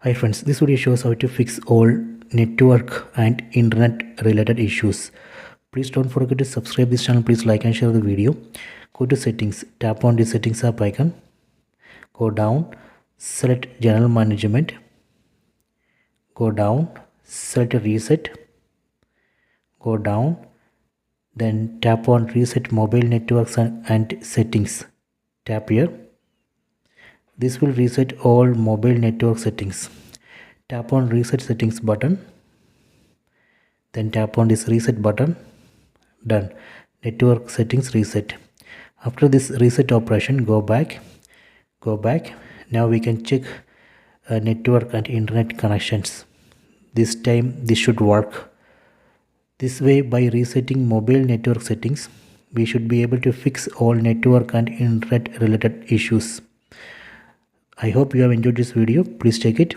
Hi friends, this video shows how to fix all network and internet related issues. Please don't forget to subscribe this channel. Please like and share the video. Go to settings, tap on the settings app icon, go down, select general management, go down, select reset, go down, then tap on reset mobile networks and settings. Tap here. This will reset all mobile network settings. Tap on reset settings button, then tap on this reset button. Done. Network settings reset. After this reset operation, go back. Now we can check network and internet connections. This time this should work. This way, by resetting mobile network settings, we should be able to fix all network and internet related issues. I hope you have enjoyed this video. Please check it.